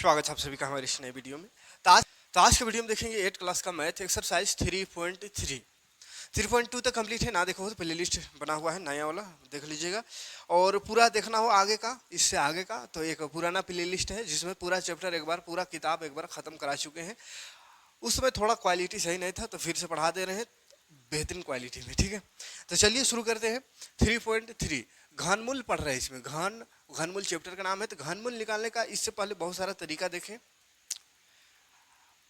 स्वागत है आप सभी का हमारे इस नए वीडियो में। तो आज के वीडियो में देखेंगे 8 क्लास का मैथ एक्सरसाइज 3.3। 3.2 तक कंप्लीट है ना, देखो तो प्ले लिस्ट बना हुआ है नया वाला, देख लीजिएगा। और पूरा देखना हो आगे का, इससे आगे का, तो एक पुराना प्ले लिस्ट है जिसमें पूरा चैप्टर एक बार, पूरा किताब एक बार ख़त्म करा चुके हैं। उसमें थोड़ा क्वालिटी सही नहीं था तो फिर से पढ़ा दे रहे हैं बेहतरीन क्वालिटी में, ठीक है। तो चलिए शुरू करते हैं। 3.3 घनमूल पढ़ रहे हैं इसमें। घनमूल चैप्टर का नाम है। तो घनमूल निकालने का इससे पहले बहुत सारा तरीका देखें,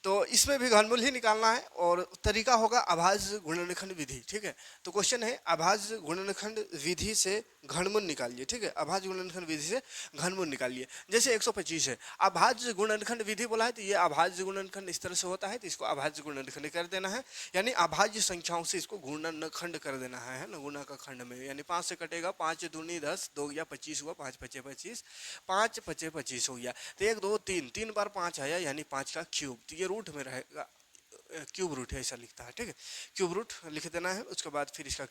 तो इसमें भी घनमूल ही निकालना है और तरीका होगा अभाज्य गुणनखंड विधि, ठीक है। तो क्वेश्चन है अभाज्य गुणनखंड विधि से घनमूल निकालिए, ठीक है। अभाज्य गुणनखंड विधि से घनमूल निकालिए। जैसे 125 है, अभाज्य गुणनखंड विधि बोला है तो ये अभाज्य गुणनखंड इस तरह से होता है, तो इसको अभाज्य गुणनखंड कर देना है, यानी अभाज्य संख्याओं से इसको गुणनखंड कर देना है ना, गुणा का खंड में, यानी 5 से कटेगा, 5 दूनी 10, 2 गया 25 हुआ, 5 पचे 25, 5 पचे 25 हो गया। तो 1 2 3, 3 बार 5 आया, यानी 5 का क्यूब, तो ये रूट में रहेगा, क्यूब रूट है ऐसा लिखता है, ठीक है। क्यूब रूट लिख देना है, उसके बाद फिर इसका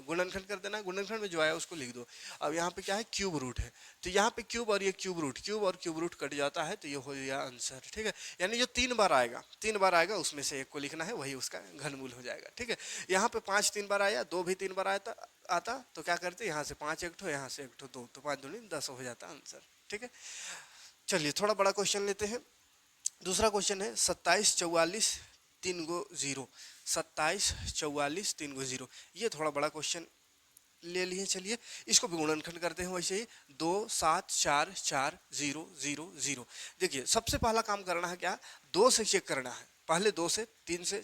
गुणनखंड कर देना है। गुणनखंड में जो आया उसको लिख दो। अब यहाँ पे क्या है, क्यूब रूट है, तो यहाँ पे क्यूब और ये क्यूब रूट, क्यूब और क्यूब रूट कट जाता है, तो ये हो गया आंसर, ठीक है। यानी जो 3 बार आएगा, 3 बार आएगा उसमें से एक को लिखना है, वही उसका घनमूल हो जाएगा, ठीक है। यहाँ पे 5 3 बार आया, 2 भी 3 बार आता तो क्या करते, यहाँ से 5 एक ठो, यहाँ से एक ठो 2, तो 5 दूनी 10 हो जाता आंसर, ठीक है। चलिए थोड़ा बड़ा क्वेश्चन लेते हैं। दूसरा क्वेश्चन है 27 44 3 गो 0। 27 44 3 गो 0, ये थोड़ा बड़ा क्वेश्चन ले लिए। चलिए इसको भी गुणनखंड करते हैं वैसे ही। 2 7 4 4 0 0 0। देखिए सबसे पहला काम करना है क्या, 2 से चेक करना है, पहले 2 से, 3 से,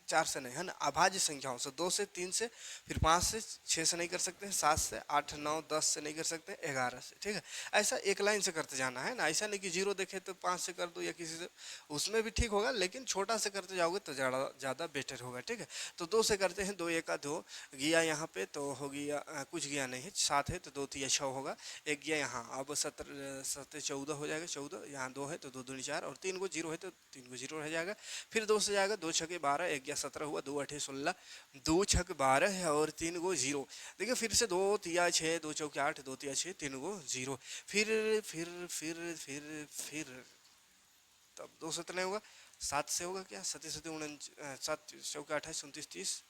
4 से नहीं है ना, अभाज्य संख्याओं से, 2 से, 3 से, फिर 5 से, 6 से नहीं कर सकते हैं, 7 से, 8 9 10 से नहीं कर सकते, 11 से, ठीक है। ऐसा एक लाइन से करते जाना है ना, ऐसा नहीं कि 0 देखे तो 5 से कर दो या किसी से, उसमें भी ठीक होगा, लेकिन छोटा से करते जाओगे तो ज़्यादा बेटर होगा, ठीक है। तो 2 से करते हैं, 2 1 2 गया यहाँ पे, तो हो गया कुछ गया नहीं है, 7 है तो 2 3 6 होगा, एक गया यहाँ, अब 17 7 14 हो जाएगा, 14 यहाँ 2 है तो 2 दूनी 4, और 3 को 0 है तो 3 को 0 रह जाएगा। फिर 2 से जाएगा, 2 छके 12, एक गया 17 हुआ, 2 8 16, 2 छक 12 है और 3 को 0। देखिए फिर से 2 तिया 6, 2 चौके 8, 2 तिया 6, 3 को 0। फिर तब 2 से तो नहीं होगा, 7 से होगा क्या, 7 7 चौके 28 29 30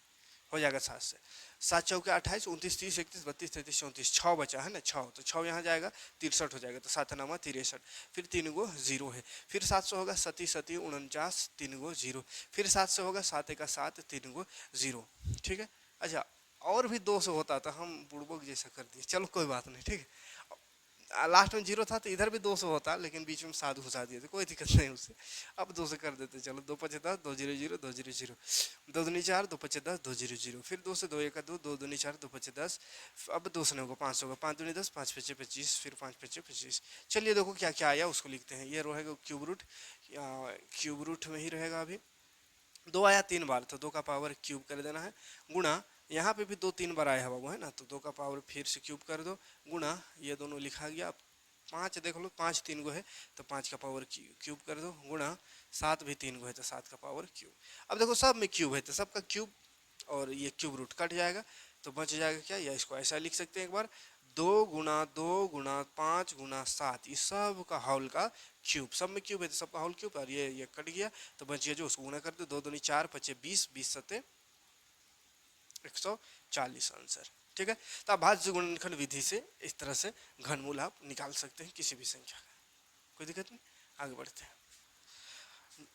हो जाएगा, 7 से, 7 चौके 28 29 30 31 32 33 34, 6 बचा है ना, 6, तो 6 यहाँ जाएगा 63 हो जाएगा, तो 7 नामा 63, फिर 3 गो 0 है। फिर 7 से होगा 37 37 49, 3 गो 0, फिर 7 से होगा 7 1 7, 3 गो 0, ठीक है। अच्छा और भी 2 से होता तो हम बुड़बक जैसा कर दिए, चलो कोई बात नहीं, ठीक है। लास्ट में 0 था तो इधर भी 2 से होता, लेकिन बीच में 7 घुसा दिए थे, कोई दिक्कत नहीं उससे। अब 2 से कर देते, चलो 2 5 10 2 0 0 2 0 0, 2 दूनी 4 2 5 10 2 0 0, फिर 2 से 2 1 2 2 दूनी 4 2 5 10, अब 2 से नहीं होगा, 5 होगा, 5 दूनी 10 5 5 25, फिर 5 5 25। चलिए देखो क्या क्या आया उसको लिखते हैं। ये रहेगा क्यूब रूट में ही रहेगा। अभी 2 आया 3 बार, तो 2 का पावर क्यूब कर देना है, गुणा यहाँ पे भी 2 3 बार आया है बाबू, है ना, तो 2 का पावर फिर से क्यूब कर दो, गुणा ये दोनों लिखा गया। 5 देख लो, 5 3 गो है तो 5 का पावर क्यूब कर दो, गुणा 7 भी 3 गो है तो 7 का पावर क्यूब। अब देखो सब में क्यूब है तो सबका क्यूब, और ये क्यूब रूट कट जाएगा, तो बच जाएगा क्या, या इसको ऐसा लिख सकते हैं एक बार, 2 गुना 5 गुना 7, इस सब का हॉल का क्यूब, सब में क्यूब है तो सबका हॉल क्यूब, और ये कट गया तो बच गया जो, उसको गुना कर दो, 2 दूनी 4 5 20 20 7 140 आंसर, ठीक है। तो अभाज्य गुणनखंड विधि से इस तरह से घनमूल आप निकाल सकते हैं किसी भी संख्या का, कोई दिक्कत नहीं। आगे बढ़ते हैं।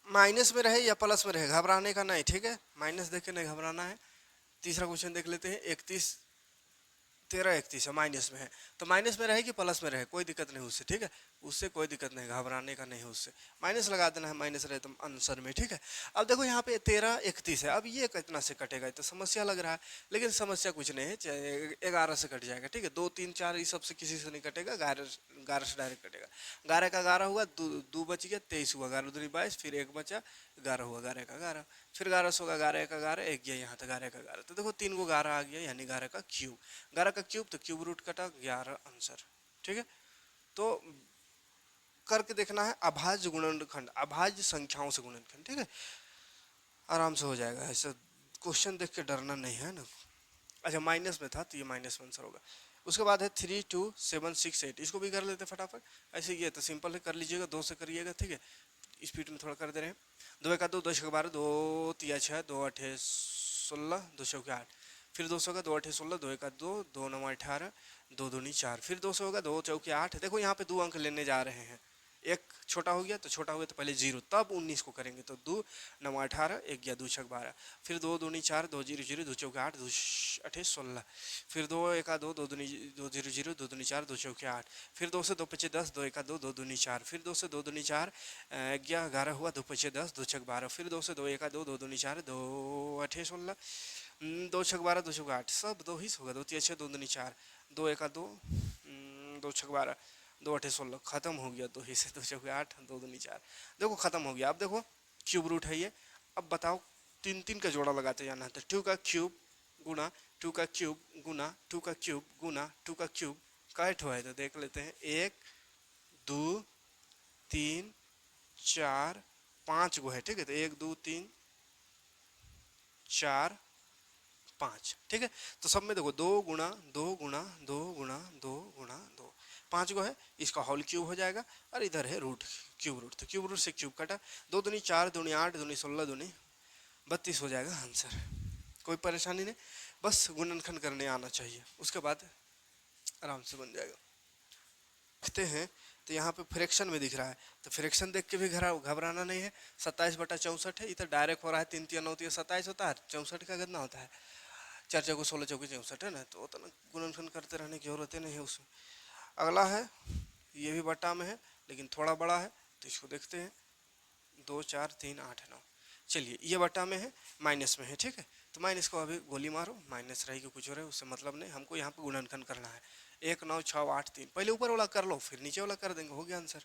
माइनस में रहे या प्लस में रहे, घबराने का नहीं, ठीक है, माइनस देख के नहीं घबराना है। तीसरा क्वेश्चन देख लेते हैं। 31 13 31 है, माइनस में है, तो माइनस में रहे कि प्लस में रहे कोई दिक्कत नहीं उससे, ठीक है, उससे कोई दिक्कत नहीं, घबराने का नहीं है उससे, माइनस लगा देना है, माइनस रहे तो आंसर में, ठीक है। अब देखो यहाँ पे 13 31 है, अब ये कितना से कटेगा, तो समस्या लग रहा है, लेकिन समस्या कुछ नहीं है, 11 से कट जाएगा, ठीक है, 2 3 4 इस सब से किसी से नहीं कटेगा, 11 से डायरेक्ट कटेगा। 11 का 11 हुआ, 2 बच गया, 23 हुआ, 11 दूनी 22, फिर 1 बचा, 11 हुआ, 11 का 11, फिर 11 से होगा, 11 का 11, एक गया यहाँ, तो 11 का 11, तो देखो 3 को 11 आ गया, यानी 11 का क्यूब, 11 का क्यूब, तो क्यूब रूट कटा 11 आंसर, ठीक है। तो करके देखना है अभाज्य गुणनखंड, अभाज्य संख्याओं से गुणनखंड, ठीक है, आराम से हो जाएगा, ऐसा क्वेश्चन देख के डरना नहीं है ना। अच्छा माइनस में था तो ये माइनस में आंसर होगा। उसके बाद है 32768, इसको भी कर लेते फटाफट। ऐसे ये तो सिंपल है, कर लीजिएगा, 2 से करिएगा, ठीक है। स्पीड में थोड़ा कर दे रहे हैं। 2 1 2, 2 6 12, 2 3 6, 2 8 16, 2 6 8, फिर 200 का 2 8 16, 2 1 2, 2 9 18, 2 2 4, फिर 200 होगा 2 4 8। देखो यहाँ पे 2 अंक लेने जा रहे हैं, एक छोटा हो गया तो छोटा हो गया तो पहले 0, तब 19 को करेंगे तो 2 9 18, 1 गया 2 6 12, फिर 2 2 4, 2 0 0, 2 4 8, 2 8 16, फिर 2 1 2, 2 2 0 0, 2 2 4, 2 4 8, फिर 2 से 2 5 10, 2 1 2, 2 2 4, फिर 2 से 2 2 4, 11 11 हुआ, 2 5 10, 2 6 12, फिर 2 से 2 1 2, 2 2 4, 2 8 16, 2 6 12, 2 6 8, सब 2 ही होगा, 2 3 6, 2 2 4, 2 1 2, 2 6 12, 2 8 16, खत्म हो गया 2 ही से, 2 6 8, 2 2 4, देखो खत्म हो गया। अब देखो क्यूब रूट है ये। अब बताओ 3 3 का जोड़ा लगाते जाना है, तो 2 का क्यूब गुना 2 का क्यूब गुना 2 का क्यूब गुना 2 का क्यूब, कैट हुआ है तो देख लेते हैं, 1 2 3 4 5 गो है, ठीक है। तो 1 2 3 4 5, ठीक है। तो सब में देखो 2 गुना 2 गुना 2 गुना 2 गुना 2, 5 गो है, इसका होल क्यूब हो जाएगा। और इधर है रूट, क्यूब रूट, तो क्यूब रूट से क्यूब कटा, 2 दूनी 4, दूनी 8, दूनी 16, दूनी 32 हो जाएगा आंसर। कोई परेशानी नहीं, बस गुणनखंड करने आना चाहिए, उसके बाद आराम से बन जाएगा। देखते हैं तो यहाँ पे फ्रैक्शन में दिख रहा है, तो फ्रैक्शन देख के भी घबराना नहीं है। 27/64 है, इधर डायरेक्ट हो रहा है, 3 3 9 27 होता है, 64 का कितना होता है, 4 चौको 16 चौके 64 है ना, तो उतना गुणनखंड करते रहने की जरूरत नहीं है उसमें। अगला है, ये भी बटा में है लेकिन थोड़ा बड़ा है, तो इसको देखते हैं, 2 4 3 8 9, चलिए ये बटा में है, माइनस में है, ठीक है। तो माइनस को अभी गोली मारो, माइनस रहेगी कुछ हो रहा है उससे मतलब नहीं, हमको यहाँ पे गुणनखंड करना है। 1 9 6 8 3, पहले ऊपर वाला कर लो फिर नीचे वाला कर देंगे, हो गया आंसर।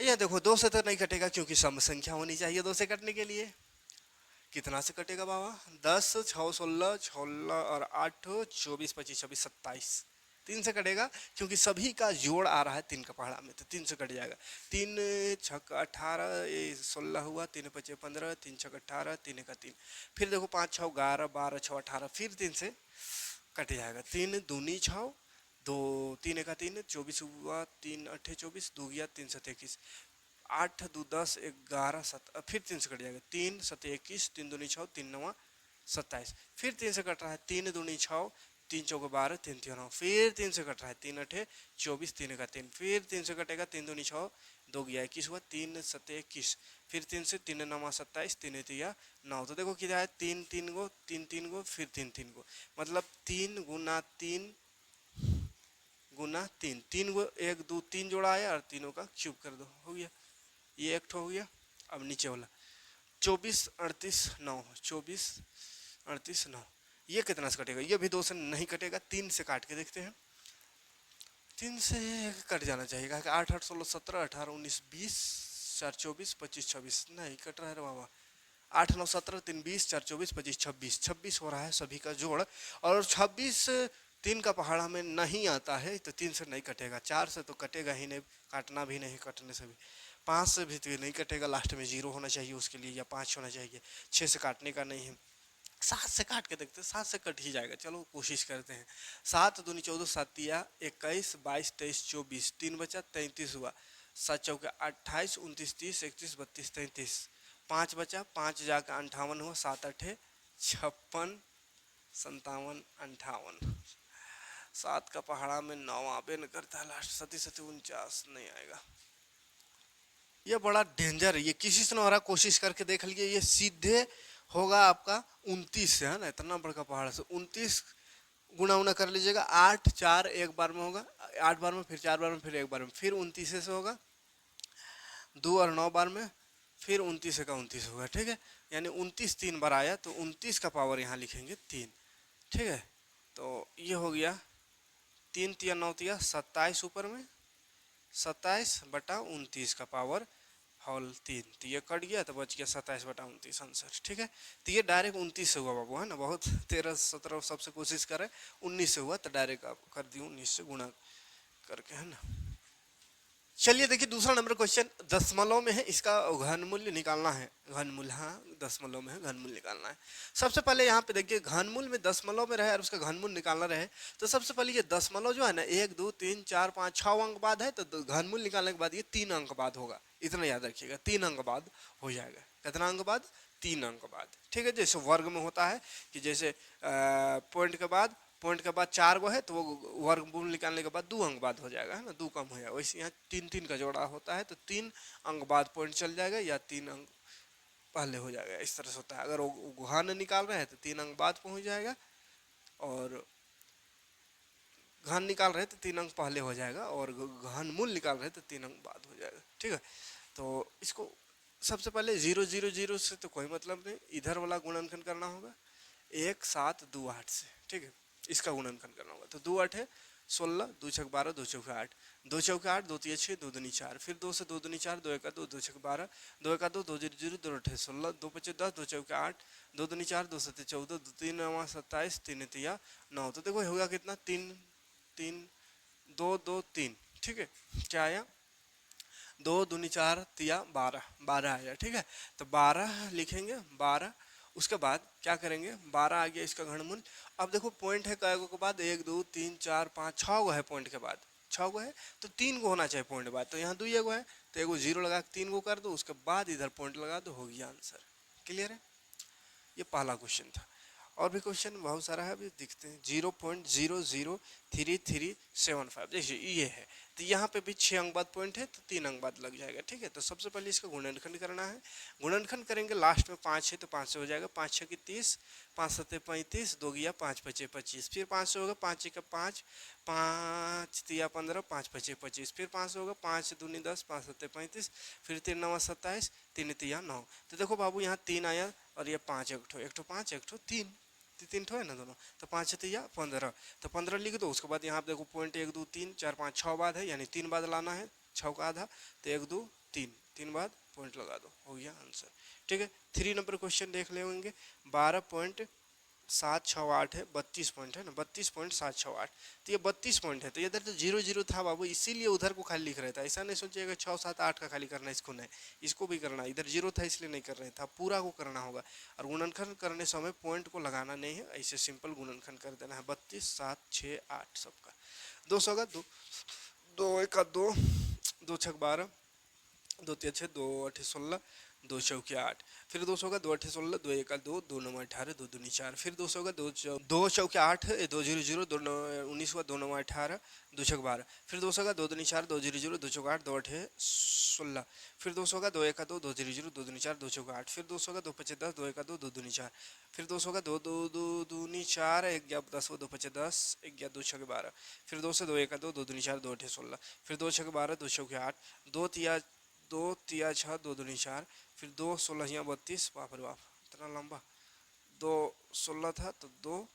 ये देखो 2 से तो नहीं कटेगा क्योंकि सम संख्या होनी चाहिए 2 से कटने के लिए। कितना से कटेगा बाबा, 10 6 16 16 और 8 24 25 26 27, 3 से कटेगा क्योंकि सभी का जोड़ आ रहा है 3 का पहाड़ा में, तो 3 से कट जाएगा। 3 6 18, 16 हुआ, 3 5 15, 3 6 18, 3 का 3, फिर देखो 5 6 11 12 6 18, फिर 3 से कट जाएगा। 3 दूनी 6, 2 3 का 3 24 हुआ, 3 8 24, 2 गया 3 7 21, 8 2 10 11 7, फिर 3 से कट जाएगा। 3 7 21, 3 दूनी 6, 3 9 27, फिर 3 से कट रहा है, 3 दूनी 6, 3 चौके 12, 3 3 9, फिर 3 से कट रहा है, 3 8 24, 3 का 3, फिर 3 से कटेगा, 3 दूनी 6, 2 गया 21 हुआ, 3 7 21, फिर 3 से 3 9 27, 3 3 9, तो देखो कितना है, 3 3 गो 3 3 गो, फिर 3 3 गो, मतलब 3 गुना 3 गुना 3, 3 गो 1 2 3 जोड़ा आया और तीनों का क्यूब कर दो, हो गया। ये एक हो गया। अब नीचे वाला 24 38 9, 24 38 9, ये कितना से कटेगा, ये भी 2 से नहीं कटेगा, 3 से काट के देखते हैं। 3 से कट जाना चाहिए, 8 8 16 17 18 19 20, 4 24 25 26, नहीं कट रहा है बाबा। 8 9 17 3 20, 4 24 25 26, 26 हो रहा है सभी का जोड़, और 26 3 का पहाड़ा में नहीं आता है, तो 3 से नहीं कटेगा, 4 से तो कटेगा ही नहीं, काटना भी नहीं, कटने से भी 5 से भी तो नहीं कटेगा, लास्ट में 0 होना चाहिए उसके लिए, या 5 होना चाहिए, 6 से काटने का नहीं है। 7 से काट के देखते हैं, 7 से कट ही जाएगा, चलो कोशिश करते हैं। 7 दूनी 14, 7 या 21 22 23 24, 3 बचा 33 हुआ, 7 चौके 28 29 30 31 32 33, 5 बचा, 5 जाकर 58 हुआ, 7 8 56 57 58, 7 का पहाड़ा में 9 आबे न करता है, लास्ट 37 37 49 नहीं आएगा। ये बड़ा डेंजर है, ये किसी से ना हो रहा, कोशिश करके देख लीजिए, ये सीधे होगा आपका 29 से, है ना, इतना बड़का पहाड़ से 29 गुना उना कर लीजिएगा, 8 4 एक बार में होगा, 8 बार में, फिर 4 बार में, फिर एक बार में, फिर 29 से होगा 2 और 9 बार में, फिर 29 का 29 होगा, ठीक है। यानी 29 3 बार आया, तो 29 का पावर यहाँ लिखेंगे 3, ठीक है। तो ये हो गया 3 3 9 3 27, ऊपर में 27/29 का पावर हॉल 3, तो ये कट गया तो बच गया 27/29 आंसर, ठीक है। तो ये डायरेक्ट 29 से हुआ बाबू, है ना, बहुत 13 17 सबसे कोशिश करे, 19 से हुआ तो डायरेक्ट आप कर दिए 19 से गुणा करके, है ना। चलिए देखिए दूसरा नंबर क्वेश्चन दशमलव में है, इसका घनमूल्य निकालना है। घनमूल्य, हाँ दशमलव में है, घनमूल्य निकालना है। सबसे पहले यहाँ पे देखिए घनमूल्य में दशमलव में रहे और उसका घनमूल्य निकालना रहे, तो सबसे पहले ये दशमलव जो है ना 1 2 3 4 5 6 अंक बाद है, तो घनमूल्य निकालने के बाद ये 3 अंक बाद होगा। इतना याद रखिएगा, 3 अंक बाद हो जाएगा। कितना अंक बाद? 3 अंक बाद, ठीक है। जैसे वर्ग में होता है कि जैसे पॉइंट के बाद 4 गो है तो वो वर्गमूल निकालने के बाद 2 अंक बाद हो जाएगा, है ना, 2 कम हो जाएगा। वैसे यहाँ 3 3 का जोड़ा होता है तो 3 अंक बाद पॉइंट चल जाएगा या 3 अंक पहले हो जाएगा, इस तरह से होता है। अगर वो घन निकाल रहे हैं तो 3 अंक बाद पहुंच जाएगा, और घन निकाल रहे हैं तो 3 अंक पहले हो जाएगा, और घन मूल निकाल रहे हैं तो 3 अंक बाद हो जाएगा, ठीक है। तो इसको सबसे पहले 0 0 0 से तो कोई मतलब नहीं, इधर वाला गुणनखंड करना होगा 1 7 2 8 से, ठीक है। इसका गुणनखंड करना होगा तो 2 8 है 16, 2 6 12, 2 4 8, 2 4 8, 2 3 6, 2 2 4, फिर 2 से 2 2 4, 2 1 2, 2 6 12, 2 1 2, 2 0 0, 2 16, 2 5 10, 2 4 8, 2 2 4, 2 7 14, 2 3 9 27, 3 3 9। तो देखो होगा कितना, 3 3 2 2 3, ठीक है। क्या आया? 2 दूनी 4 तिया 12, 12 आया, ठीक है। तो 12 लिखेंगे, 12। उसके बाद क्या करेंगे, 12 आ गया इसका घनमूल। अब देखो पॉइंट है कई गो के बाद, 1 2 3 4 5 6 गो है पॉइंट के बाद, 6 गो है तो 3 गो होना चाहिए पॉइंट के बाद, तो यहाँ 2 गो है तो एगो जीरो लगा के 3 गो कर दो, उसके बाद इधर पॉइंट लगा दो, हो गया आंसर। क्लियर है? ये पहला क्वेश्चन था। और भी क्वेश्चन बहुत सारा है, अभी दिखते हैं। 0.003375 देखिए ये है, तो यहाँ पे भी 6 अंक बाद पॉइंट है तो 3 अंक बाद लग जाएगा, ठीक है। तो सबसे पहले इसका गुणनखंड करना है। गुणनखंड करेंगे, लास्ट में 5 है तो 5 से हो जाएगा, 5 6 की 30, 5 7 35, 2 गया 5 5 25, फिर 5 से होगा 5 1 5, 5 तिया 15, 5 5 25, फिर 5 से होगा 5 दूनी 10, 5 7 35, फिर 3 9 27, 3 तिया 9। तो देखो बाबू यहाँ 3 आया और ये 5, एक ठो 5 एक ठो 3, 3 ठो है ना दोनों, तो 5 तिया 15, तो 15 लिख दो। उसके बाद यहाँ पे देखो पॉइंट 1 2 3 4 5 6 बाद है, यानी 3 बाद लाना है, 6 का आधा, तो 1 2 3, 3 बाद पॉइंट लगा दो, हो गया आंसर, ठीक है। 3 नंबर क्वेश्चन देख लेंगे। 12.768 है, 32 पॉइंट है ना, 32.768, तो ये 32 पॉइंट है, तो इधर तो 0 0 था बाबू, इसीलिए उधर को खाली लिख रहा था। ऐसा नहीं सोचिएगा 6 7 8 का खाली करना है, इसको नहीं, इसको भी करना। इधर 0 था इसलिए नहीं कर रहे था, पूरा को करना होगा। और गुणनखंड करने समय पॉइंट को लगाना नहीं है, ऐसे सिंपल गुणनखंड कर देना है। 32 7 6 8 सबका 200 का 2, 2 1 2, 2 6 12, 2 3 6, 2 8 16, 2 चौके 8, फिर 200 का 2 8 16, 2 1 2, 2 9 18, 2 दूनी 4, फिर 200 का 2 चौके 8, 2 0 0, 2 9 19 हुआ, 2 9 18, 2 छक 12, फिर 200 का 2 दूनी 4, 2 0 0, 2 चौके 8, 2 8 16, फिर 200 का 2 1 2, 2 0 0, 2 दूनी 4, 2 चौके 8, फिर 200 का 2 5 10, 2 1 2, 2 दूनी 4, फिर 200 का 2 2 2 दूनी 4, 1 10, 2 5 10, 1 2 छक 12, फिर 2 से 2 1 2, 2 दूनी 4, 2 8 16, फिर 2 छक 12, 2 चौके 8, 2 तिया 2 तिया 6, 2 दूनी 4, फिर 2 16 यहाँ 32, बाप रे बाप इतना लंबा, 2 16 था तो 2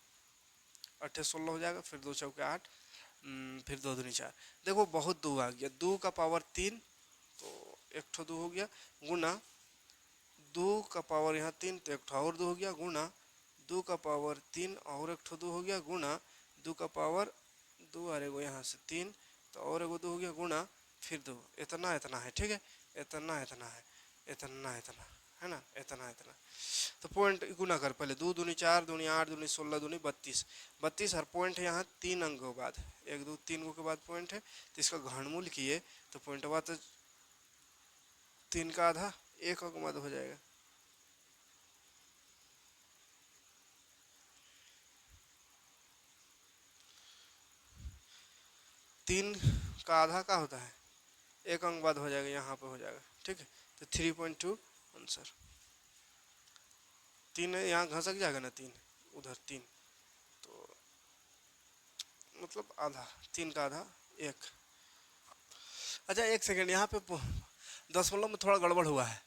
8 16 हो जाएगा, फिर 2 चौके 8, फिर 2 दूनी 4। देखो बहुत 2 आ गया, 2 का पावर 3 तो एक ठो 2 हो गया, गुना 2 का पावर यहाँ 3 तो एक ठो और 2 हो गया, गुना 2 का पावर 3 और एक ठो 2 हो गया, गुना 2 का पावर 2 आ गो यहाँ से 3 तो और एगो 2 हो गया, गुना फिर 2, इतना इतना है, ठीक है। इतना इतना है, इतना इतना है ना, इतना इतना। तो पॉइंट गुना कर, पहले 2 दूनी 4, दूनी 8, दूनी 16, दूनी 32, 32 हर पॉइंट है यहाँ 3 अंक के बाद, 1 2 3 गो के बाद पॉइंट है, तो इसका घनमूल किए तो पॉइंट बाद तो 3 का आधा 1 अंक बाद हो जाएगा। तीन का आधा का होता है 1 अंक बाद हो जाएगा, यहाँ पे हो जाएगा, ठीक है। तो 3.2 आंसर। 3 यहाँ घसक जाएगा ना, 3 उधर 3, तो मतलब आधा, 3 का आधा 1। अच्छा 1 सेकेंड, यहाँ पे दशमलव में थोड़ा गड़बड़ हुआ है।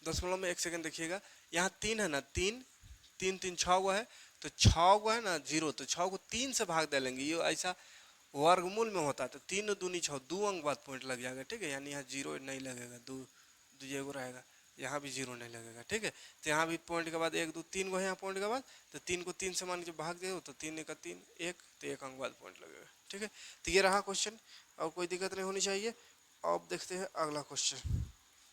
दशमलव में 1 सेकेंड देखिएगा, यहाँ 3 है ना, 3 3 3 6 गो है, तो 6 गो है ना जीरो, तो 6 को 3 से भाग दे लेंगे, ये ऐसा वर्गमूल में होता है, तो 3 दूनी 6, 2 अंक बाद पॉइंट लग जाएगा, ठीक है। यानी यहाँ जीरो नहीं लगेगा, 2 2 रहेगा, यहाँ भी जीरो नहीं लगेगा, ठीक है। तो यहाँ भी पॉइंट के बाद 1 2 3 गो है यहाँ पॉइंट के बाद, तो 3 को 3 से मान के भाग दे तो 3 1 3 1, तो 1 अंक बाद पॉइंट लगेगा, ठीक है। तो ये रहा क्वेश्चन, और कोई दिक्कत नहीं होनी चाहिए। अब देखते हैं अगला क्वेश्चन।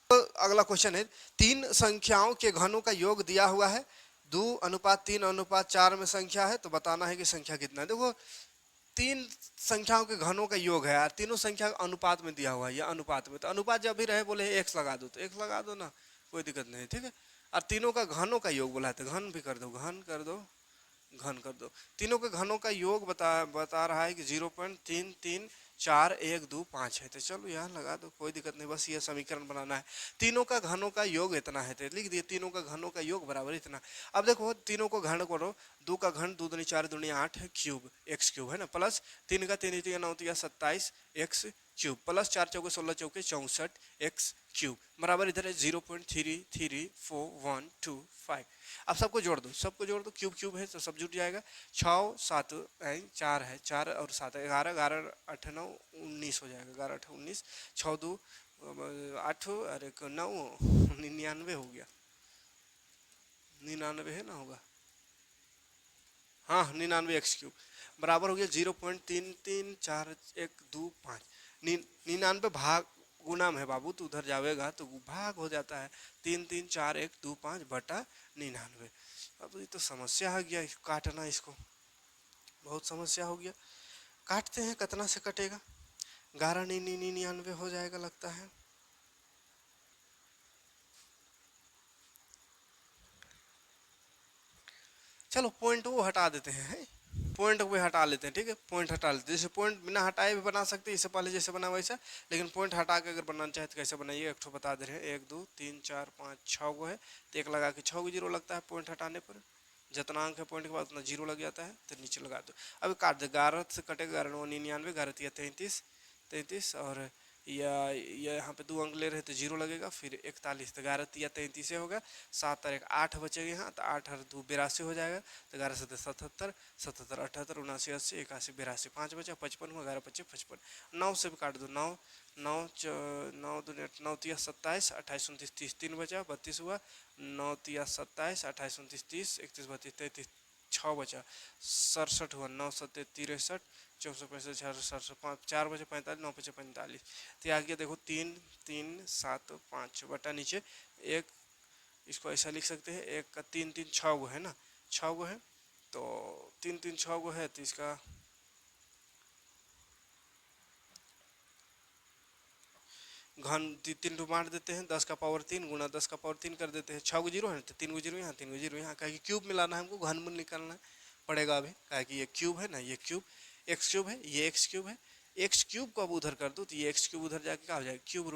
तो अगला क्वेश्चन है, तीन संख्याओं के घनों का योग दिया हुआ है, 2:3:4 में संख्या है, तो बताना है कि संख्या कितना है। देखो तीन संख्याओं के घनों का योग है यार, तीनों संख्या अनुपात में दिया हुआ है, या अनुपात में, तो अनुपात जब भी रहे बोले एक्स लगा दो तो एक्स लगा दो ना, कोई दिक्कत नहीं, ठीक है। और तीनों का घनों का योग बोला है तो घन भी कर दो, घन कर दो, घन कर दो। तीनों के घनों का योग बता रहा है कि 0.334125 है, तो चलो यहाँ लगा दो, कोई दिक्कत नहीं, बस ये समीकरण बनाना है। तीनों का घनों का योग इतना है तो लिख दिए, तीनों का घनों का योग बराबर इतना। अब देखो तीनों को घन करो, 2 का घन 2 दूनी 4 दूनी 8 है, क्यूब एक्स क्यूब है ना, प्लस 3 का 3 3 9 27 एक्स क्यूब, प्लस 4 चौके 16 चौके 64 एक्स क्यूब, बराबर इधर है 0.33412 अब सबको जोड़ दो, सबको जोड़ दो, क्यूब क्यूब है तो सब जुट जाएगा। 6 7 4 है, 4 और 7 11 11 8 9 19 हो जाएगा, 11 8 19, 6 2 8 और 1 9 99 हो गया, 99 है ना होगा, हाँ 99 एक्स क्यूब बराबर हो गया 0.334125। 99 भाग गुना में है बाबू, तो उधर जाएगा तो भाग हो जाता है, 334,125/99। अब ये तो समस्या आ गया, काटना इसको बहुत समस्या हो गया। काटते हैं, कितना से कटेगा, 11 99 हो जाएगा लगता है। चलो पॉइंट वो हटा देते हैं, पॉइंट को हटा लेते हैं, ठीक है, पॉइंट हटा लेते हैं। जैसे पॉइंट बिना हटाए भी बना सकते हैं, इससे पहले जैसे बना वैसा, लेकिन पॉइंट हटा के अगर बनाना चाहे तो कैसे बनाइए, एक ठो बता दे रहे हैं, 1 2 3 4 5 6 गो है, तो एक लगा के 6 को जीरो लगता है पॉइंट हटाने पर, जितना अंक है पॉइंट के बाद उतना जीरो लग जाता है, तो नीचे लगा दो। अब काट दो, 11 से कटेगा 11 99, 11 33 33 और या यहाँ पे 2 अंक ले रहे तो जीरो लगेगा, फिर 41, तो 11 या 33 होगा, 7 और 1 8 बचेगा यहाँ, तो 8 और 2 82 हो जाएगा, तो 11 7 77 77 78 79 80 81 82 5 बचा 55 हुआ, 11 25 55, 9 से भी काट दो, 9 9 9 2 9 3 27 28 29 30 3 बचा 32 हुआ, 9 3 27 28 29 30 31 32 33 6 बचा 67 हुआ, 9 7 63 64 65 66 5 4 बचे 45 9 बचे 45, तो आगे देखो 3 3 7 5 बटा नीचे एक, इसको ऐसा लिख सकते हैं, एक का 3 3 6 गो है ना, 6 गो है, तो 3 3 6 गो है, तो इसका घन 3 टू बांट देते हैं, 10 का पावर 3 गुना 10 का पावर 3 कर देते हैं, 6 को जीरो है तो 3 को जीरो यहाँ 3 को जीरो यहाँ, कहा कि क्यूब मिलाना है हमको, घनमूल निकालना पड़ेगा अभी, कहा कि ये क्यूब है ना, ये क्यूब एक्स क्यूब है, ये एक्स क्यूब है, एक्स क्यूब को अब उधर कर दो तो ये एक्स क्यूब उधर जाके क्या हो जाएगा, क्यूब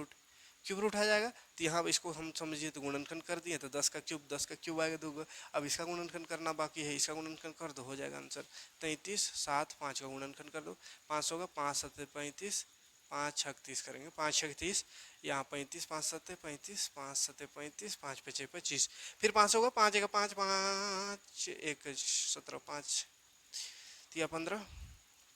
रूट आ जाएगा, तो यहाँ इसको हम समझिए तो गुणनखंड कर दिए, तो 10 का क्यूब आएगा 2, अब इसका गुणनखंड करना बाकी है, इसका गुणनखंड कर दो, हो जाएगा आंसर 33 7 5 का गुणनखंड कर दो, 5 होगा, 5 7 35 5 6 30 करेंगे, 5 6 30 यहाँ 35 5 7 35 5 7 35 5 5 25, फिर 5 होगा, 5 1 5 5 1 17 5 तिया 15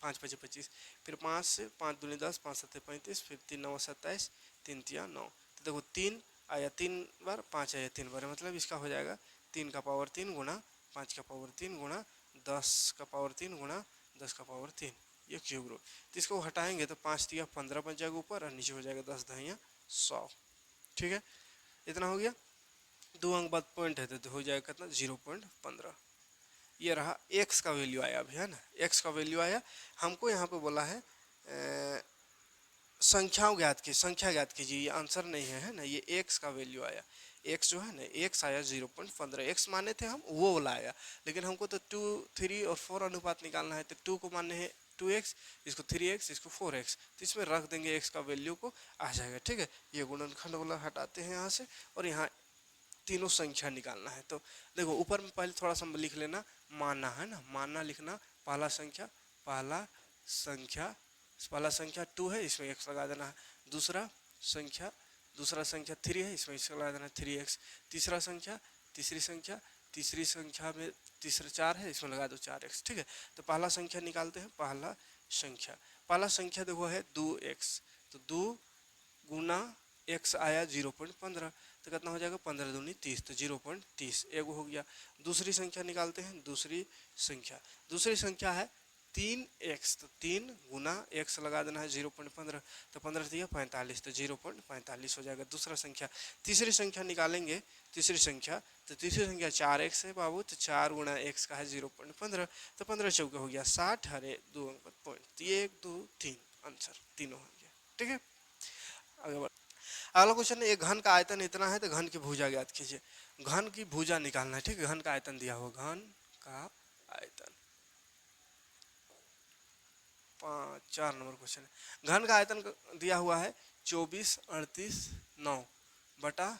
5 5 25, फिर 5 से 5 दूनी 10 5 7 35, फिर 3 9 27 3 तिया 9, तो देखो 3 आया 3 बार, 5 आया 3 बार, मतलब इसका हो जाएगा 3 का पावर 3 गुना 5 का पावर 3 गुना 10 का पावर 3 गुना 10 का पावर 3, ये क्यूब रूट। तो इसको हटाएंगे तो 5 तिया 15 बच जाएगा ऊपर, और नीचे हो जाएगा 10 दहिया 100, ठीक है, इतना हो गया। 2 अंक बाद पॉइंट है तो हो जाएगा कितना, 0.15। ये रहा एक्स का वैल्यू आया अभी, है ना, एक्स का वैल्यू आया, हमको यहाँ पे बोला है संख्याओं ज्ञात की, संख्या ज्ञात कीजिए, ये आंसर नहीं है ना, ये एक्स का वैल्यू आया, एक्स जो है ना, एक्स आया 0.15, एक्स माने थे हम वो वाला आया, लेकिन हमको तो 2 3 और 4 अनुपात निकालना है, तो 2 को माने हैं 2x, इसको 3x, इसको 4x, तो इसमें रख देंगे x का वैल्यू को आ जाएगा, ठीक है। ये गुणनखंड वाला हटाते हैं यहाँ से, और यहाँ तीनों संख्या निकालना है, तो देखो ऊपर में पहले थोड़ा सा लिख लेना, माना है ना, माना लिखना, पहला संख्या पहला संख्या 2 है, इसमें x लगा देना है, दूसरा संख्या 3 है, इसमें x लगा देना है 3x, तीसरी संख्या में तीसरा 4 है, इसमें लगा दो 4x, ठीक है। तो पहला संख्या निकालते हैं, पहला संख्या देखो है 2x, तो 2 गुना x आया 0.15, तो कितना हो जाएगा, 15 दूनी 30, तो 0.30 एगो हो गया। दूसरी संख्या निकालते हैं, दूसरी संख्या है 3x, तो 3 गुना x लगा देना है 0.15, तो 15 दिया 45, तो 0.45 हो जाएगा। दूसरा संख्या, तीसरी संख्या निकालेंगे। तीसरी संख्या, तो तीसरी संख्या 4x है बाबू, तो 4 गुना x का है 0.15, तो 15 चौके हो गया 60, हरे 2 अंक पर पॉइंट, तो 1 2 3 आंसर तीनों हो गया। ठीक है, आगे बढ़। अगला क्वेश्चन है, एक घन का आयतन इतना है तो घन की भुजा ज्ञात कीजिए। घन की भुजा निकालना है। ठीक है, घन का आयतन दिया हुआ, घन का आयतन 4 नंबर क्वेश्चन है। घन का आयतन दिया हुआ है 24 38 9 बटा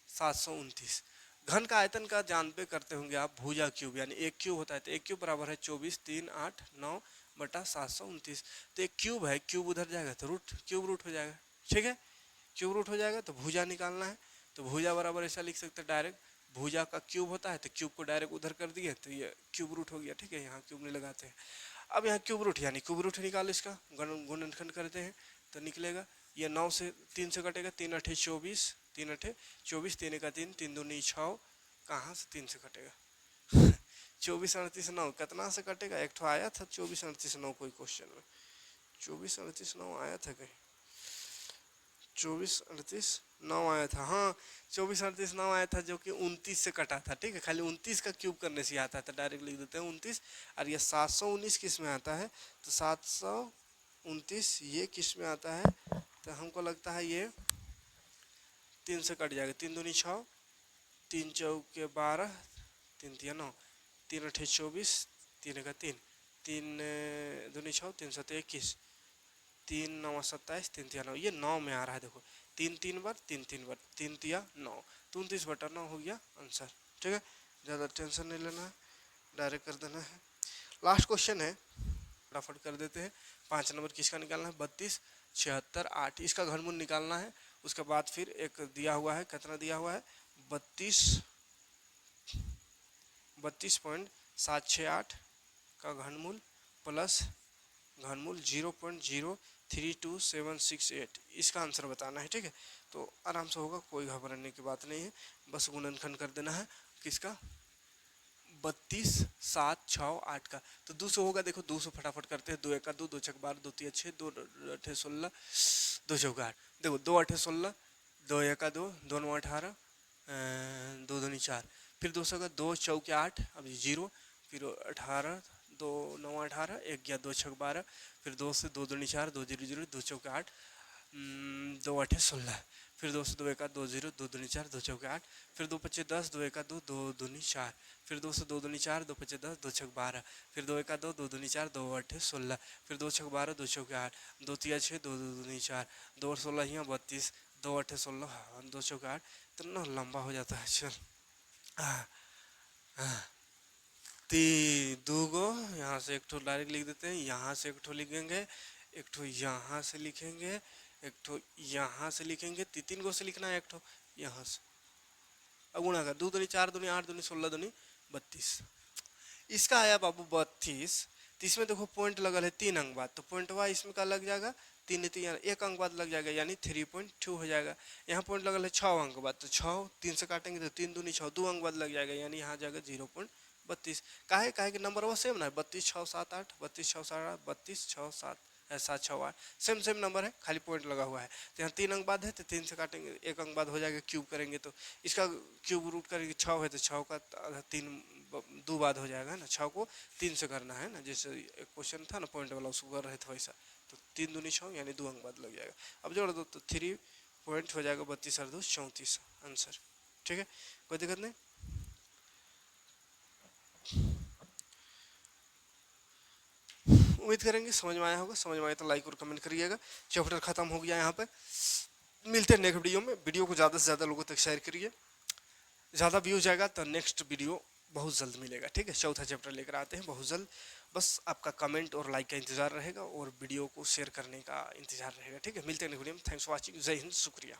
729। घन का आयतन का जान पे करते होंगे आप भुजा क्यूब, यानी एक क्यूब होता है, तो एक क्यूब बराबर है 24 3 8 9 बटा 729। तो एक क्यूब है, क्यूब उधर जाएगा तो रूट, क्यूब रूट हो जाएगा। ठीक है, क्यूब रूट हो जाएगा, तो भुजा निकालना है। तो भुजा बराबर ऐसा लिख सकते हैं डायरेक्ट, भुजा का क्यूब होता है तो क्यूब को डायरेक्ट उधर कर दिए तो ये क्यूब रूट हो गया। ठीक है, यहाँ क्यूब नहीं लगाते हैं। अब यहाँ क्यूब रूट, यानी क्यूब रूट निकाल, इसका गुणनखंड करते हैं तो निकलेगा ये 9 से 3 से कटेगा, 3 अठे 24, 3 अठे 24, 3 का 3, 3 दूनी 6, कहाँ से 3 से कटेगा 24 38 9 कितना से कटेगा। एक तो आया था 24 38 9 कोई क्वेश्चन में, 24 38 9 आया था कहीं, 24 38 9 आया था। हाँ, 24 38 9 आया था, जो कि 29 से कटा था। ठीक है, खाली 29 का क्यूब करने से आता है, तो डायरेक्ट लिख देते हैं 29। और ये 719 किस में आता है, तो 729 ये किस में आता है, तो हमको लगता है ये 3 से कट जाएगा, 3 दूनी 6, 3 चौके 12, 3 तिया 9, 3 अठे 24, 3 का 3, 3 दूनी 6, 3 सत्ते 21, 3 9 27, 3 तिया 9, ये 9 में आ रहा है। देखो 3 3 बार, 3 3 बार, 3 तिया 9, 29 बटा 9 हो गया आंसर। ठीक है, ज़्यादा टेंशन नहीं लेना है, डायरेक्ट कर देना है। लास्ट क्वेश्चन है, फटाफट कर देते हैं। 5 नंबर किसका निकालना है, 32 76 8, इसका घनमूल निकालना है। उसके बाद फिर एक दिया हुआ है, कितना दिया हुआ है, 32.768 का घनमूल प्लस घनमूल 0.032768, इसका आंसर बताना है। ठीक है, तो आराम से होगा, कोई घबराने की बात नहीं है, बस गुणनखंड कर देना है किसका, 32 7 6 8 का। तो 200 होगा, देखो 200 फटाफट करते हैं, 2 1 2, 2 6 12, 2 3 6, 2 8 16, 2 4 8, देखो 2 8 16, 2 1 2, 2 9 18, 2 2 4, फिर 200 का 2 चौके 8, अब 0, फिर 18, 2 9 18, 1 गया 2 6 12, फिर 2 से 2 2 4, 2 0 0, 2 चौके 8, 2 8 16, फिर 2 से 2 1 2 0, 2 2 4, 2 चौके 8, फिर 2 5 10, 2 1 2, 2 2 4, फिर 2 से 2 2 4, 2 5 10, 2 6 12, फिर 2 1 2, 2 2 4, 2 8 16, फिर 2 6 12, 2 चौके 8, 2 3 6, 2 2 4, 2 और 16 यहाँ 32, 2 8 16, 2 चौके 8, इतना लंबा हो जाता है। चल दो गो यहाँ से एक ठो डायरेक्ट लिख देते हैं, यहाँ से एक ठो लिखेंगे, एक ठो यहाँ से लिखेंगे, एक ठो यहाँ से लिखेंगे, 3 गो से लिखना है, एक ठो यहाँ से। अब गुणा कर, 2 दूनी 4 दूनी 8 दूनी 16 दूनी 32, इसका आया बाबू 32। तो इसमें देखो पॉइंट लगल है 3 अंक बाद, तो पॉइंट वाई इसमें का लग जाएगा 3 3 1 अंक बाद लग जाएगा, यानी 3.2 हो जाएगा। यहाँ पॉइंट लगल है 6 अंक बाद, तो 6 3 से काटेंगे तो 3 दूनी 6, 2 अंक बाद लग जाएगा, यानी यहाँ जाएगा 0.32। काहे काहे कि नंबर वो सेम ना है, 32 6 7 8, 32 6 7 8, 32 6 7 7 6 8, सेम सेम नंबर है, खाली पॉइंट लगा हुआ है। तो यहाँ 3 अंक बाद है, तो 3 से काटेंगे, 1 अंक बाद हो जाएगा, क्यूब करेंगे तो इसका क्यूब रूट करेंगे, 6 है तो 6 का 3 2 बाद हो जाएगा ना, 6 को 3 से करना है ना, जैसे एक क्वेश्चन था ना पॉइंट वाला, उसको कर रहे थे वैसा, तो 3 दूनी 6 यानी 2 अंक बाद लग जाएगा। अब जोड़ दो तो 3 पॉइंट हो जाएगा, 32 और 2 34 आंसर। ठीक है, कोई दिक्कत नहीं। उम्मीद करेंगे समझ में आया होगा, समझ में आया तो लाइक और कमेंट करिएगा। चैप्टर खत्म हो गया यहाँ पे, मिलते हैं नेक्स्ट वीडियो में। वीडियो को ज़्यादा से ज़्यादा लोगों तक शेयर करिए, ज़्यादा व्यूज जाएगा तो नेक्स्ट वीडियो बहुत जल्द मिलेगा। ठीक है, चौथा चैप्टर लेकर आते हैं बहुत जल्द, बस आपका कमेंट और लाइक का इंतज़ार रहेगा और वीडियो को शेयर करने का इंतज़ार रहेगा। ठीक है, मिलते हैं नेक्स्ट वीडियो में। थैंक्स फॉर वॉचिंग, जय हिंद, शुक्रिया।